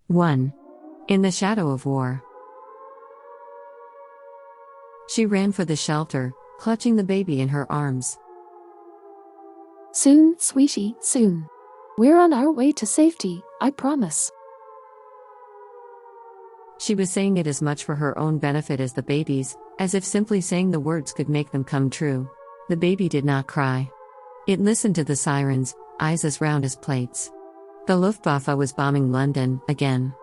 1. In the shadow of war. She ran for the shelter, clutching the baby in her arms. Soon, sweetie, soon. We're on our way to safety, I promise. She was saying it as much for her own benefit as the baby's, as if simply saying the words could make them come true. The baby did not cry. It listened to the sirens, eyes as round as plates. The Luftwaffe was bombing London, again.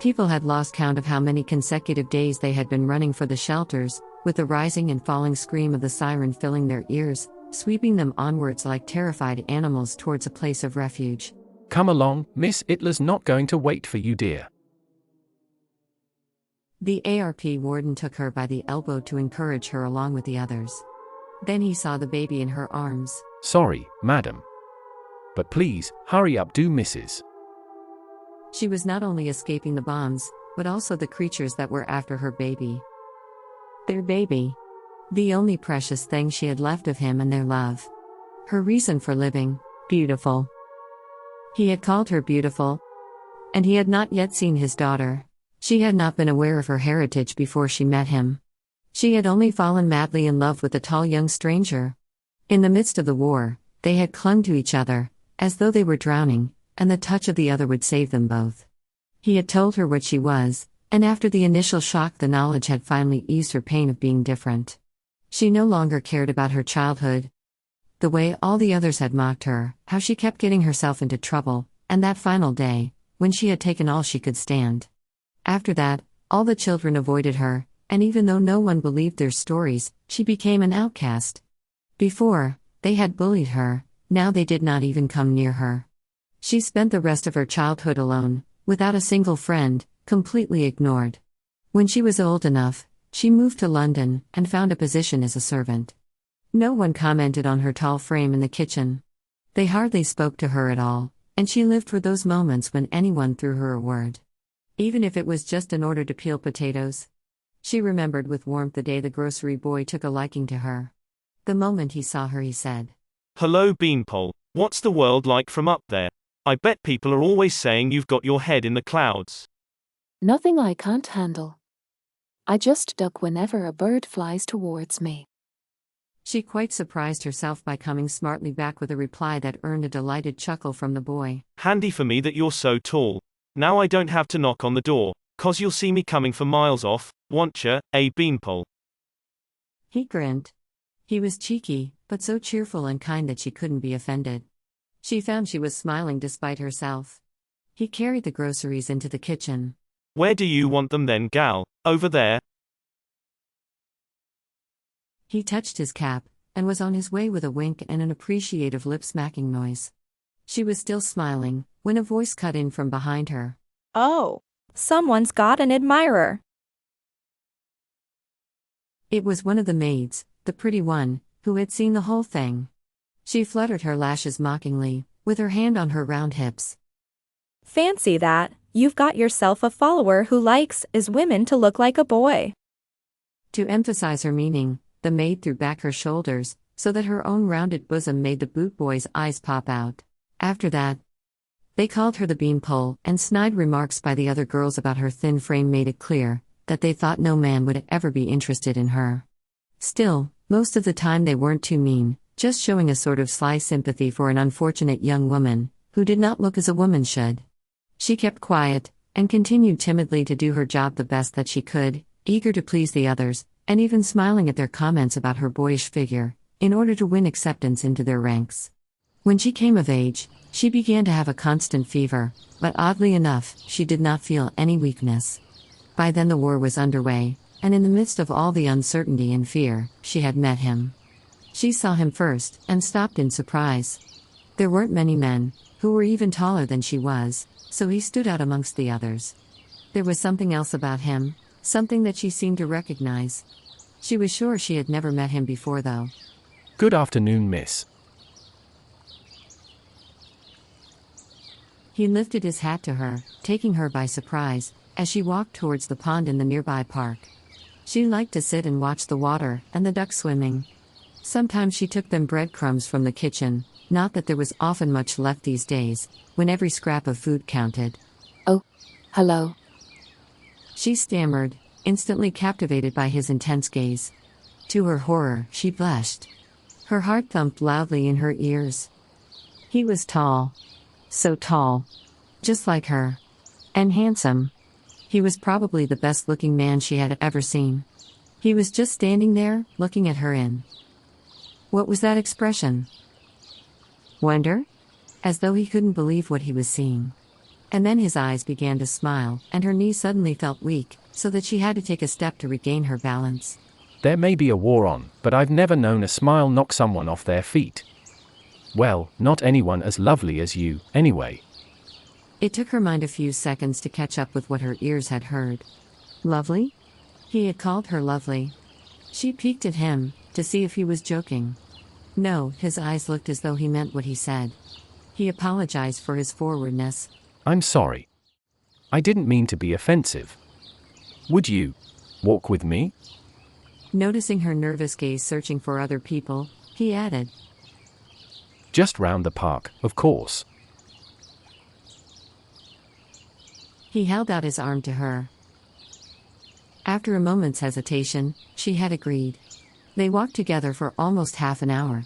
People had lost count of how many consecutive days they had been running for the shelters, with the rising and falling scream of the siren filling their ears, sweeping them onwards like terrified animals towards a place of refuge. Come along, Miss, Hitler's not going to wait for you, dear. The ARP warden took her by the elbow to encourage her along with the others. Then he saw the baby in her arms. Sorry, madam. But please, hurry up, do, Mrs. She was not only escaping the bombs, but also the creatures that were after her baby. Their baby. The only precious thing she had left of him and their love. Her reason for living, beautiful. He had called her beautiful. And he had not yet seen his daughter. She had not been aware of her heritage before she met him. She had only fallen madly in love with a tall young stranger. In the midst of the war, they had clung to each other, as though they were drowning, and the touch of the other would save them both. He had told her what she was, and after the initial shock the knowledge had finally eased her pain of being different. She no longer cared about her childhood. The way all the others had mocked her, how she kept getting herself into trouble, and that final day, when she had taken all she could stand. After that, all the children avoided her, and even though no one believed their stories, she became an outcast. Before, they had bullied her, now they did not even come near her. She spent the rest of her childhood alone, without a single friend, completely ignored. When she was old enough, she moved to London and found a position as a servant. No one commented on her tall frame in the kitchen. They hardly spoke to her at all, and she lived for those moments when anyone threw her a word. Even if it was just in order to peel potatoes. She remembered with warmth the day the grocery boy took a liking to her. The moment he saw her, he said, "Hello, Beanpole. What's the world like from up there? I bet people are always saying you've got your head in the clouds." Nothing I can't handle. I just duck whenever a bird flies towards me. She quite surprised herself by coming smartly back with a reply that earned a delighted chuckle from the boy. "Handy for me that you're so tall. Now I don't have to knock on the door, 'cause you'll see me coming from miles off, won't ya, Beanpole?" He grinned. He was cheeky, but so cheerful and kind that she couldn't be offended. She found she was smiling despite herself. He carried the groceries into the kitchen. "Where do you want them then, gal? Over there?" He touched his cap, and was on his way with a wink and an appreciative lip-smacking noise. She was still smiling, when a voice cut in from behind her. "Oh, someone's got an admirer." It was one of the maids, the pretty one, who had seen the whole thing. She fluttered her lashes mockingly, with her hand on her round hips. "Fancy that, you've got yourself a follower who likes his women to look like a boy." To emphasize her meaning, the maid threw back her shoulders, so that her own rounded bosom made the boot boy's eyes pop out. After that, they called her the Beanpole, and snide remarks by the other girls about her thin frame made it clear that they thought no man would ever be interested in her. Still, most of the time they weren't too mean, just showing a sort of sly sympathy for an unfortunate young woman, who did not look as a woman should. She kept quiet, and continued timidly to do her job the best that she could, eager to please the others, and even smiling at their comments about her boyish figure, in order to win acceptance into their ranks. When she came of age, she began to have a constant fever, but oddly enough, she did not feel any weakness. By then the war was underway, and in the midst of all the uncertainty and fear, she had met him. She saw him first, and stopped in surprise. There weren't many men, who were even taller than she was, so he stood out amongst the others. There was something else about him, something that she seemed to recognize. She was sure she had never met him before though. Good afternoon, miss. He lifted his hat to her, taking her by surprise, as she walked towards the pond in the nearby park. She liked to sit and watch the water and the ducks swimming. Sometimes she took them breadcrumbs from the kitchen, not that there was often much left these days, when every scrap of food counted. "Oh, Hello. She stammered, instantly captivated by his intense gaze. To her horror, she blushed. Her heart thumped loudly in her ears. He was tall. So tall. Just like her. And handsome. He was probably the best-looking man she had ever seen. He was just standing there, looking at her in. What was that expression? Wonder? As though he couldn't believe what he was seeing. And then his eyes began to smile, and her knees suddenly felt weak, so that she had to take a step to regain her balance. There may be a war on, but I've never known a smile knock someone off their feet. Well, not anyone as lovely as you, anyway. It took her mind a few seconds to catch up with what her ears had heard. Lovely? He had called her lovely. She peeked at him, to see if he was joking. No, his eyes looked as though he meant what he said. He apologized for his forwardness. I'm sorry. I didn't mean to be offensive. Would you walk with me? Noticing her nervous gaze searching for other people, he added. Just round the park, of course. He held out his arm to her. After a moment's hesitation, she had agreed. They walked together for almost half an hour.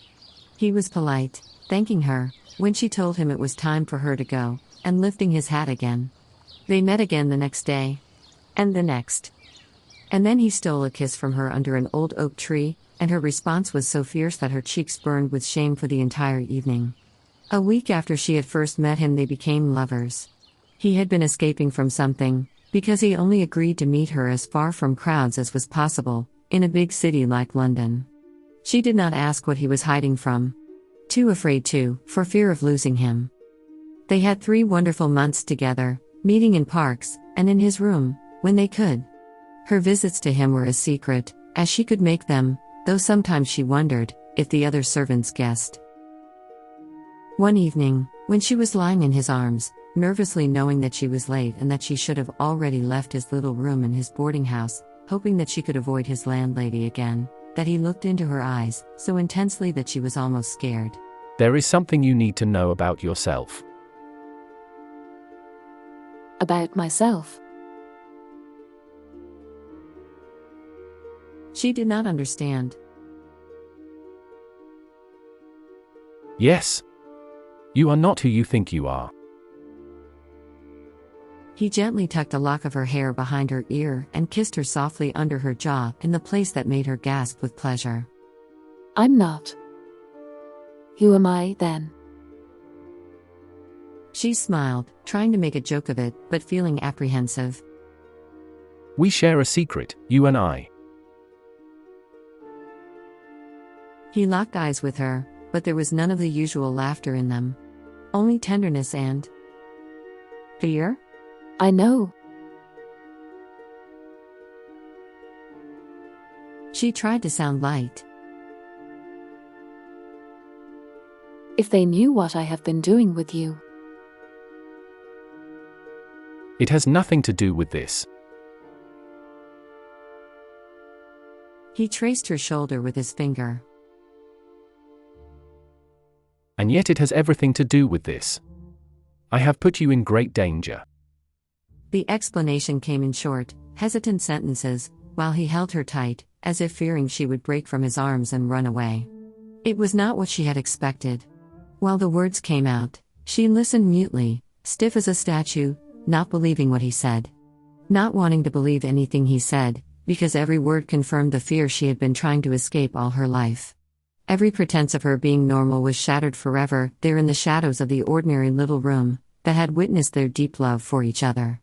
He was polite, thanking her, when she told him it was time for her to go, and lifting his hat again. They met again the next day. And the next. And then he stole a kiss from her under an old oak tree, and her response was so fierce that her cheeks burned with shame for the entire evening. A week after she had first met him, they became lovers. He had been escaping from something, because he only agreed to meet her as far from crowds as was possible, in a big city like London. She did not ask what he was hiding from. Too afraid to, for fear of losing him. They had 3 wonderful months together, meeting in parks, and in his room, when they could. Her visits to him were a secret, as she could make them, though sometimes she wondered if the other servants guessed. One evening, when she was lying in his arms, nervously knowing that she was late and that she should have already left his little room in his boarding house, hoping that she could avoid his landlady again, that he looked into her eyes, so intensely that she was almost scared. There is something you need to know about yourself. About myself. She did not understand. Yes. You are not who you think you are. He gently tucked a lock of her hair behind her ear and kissed her softly under her jaw in the place that made her gasp with pleasure. I'm not. Who am I, then? She smiled, trying to make a joke of it, but feeling apprehensive. We share a secret, you and I. He locked eyes with her, but there was none of the usual laughter in them. Only tenderness and fear? I know. She tried to sound light. If they knew what I have been doing with you. It has nothing to do with this. He traced her shoulder with his finger. And yet it has everything to do with this. I have put you in great danger. The explanation came in short, hesitant sentences, while he held her tight, as if fearing she would break from his arms and run away. It was not what she had expected. While the words came out, she listened mutely, stiff as a statue, not believing what he said. Not wanting to believe anything he said, because every word confirmed the fear she had been trying to escape all her life. Every pretense of her being normal was shattered forever, there in the shadows of the ordinary little room, that had witnessed their deep love for each other.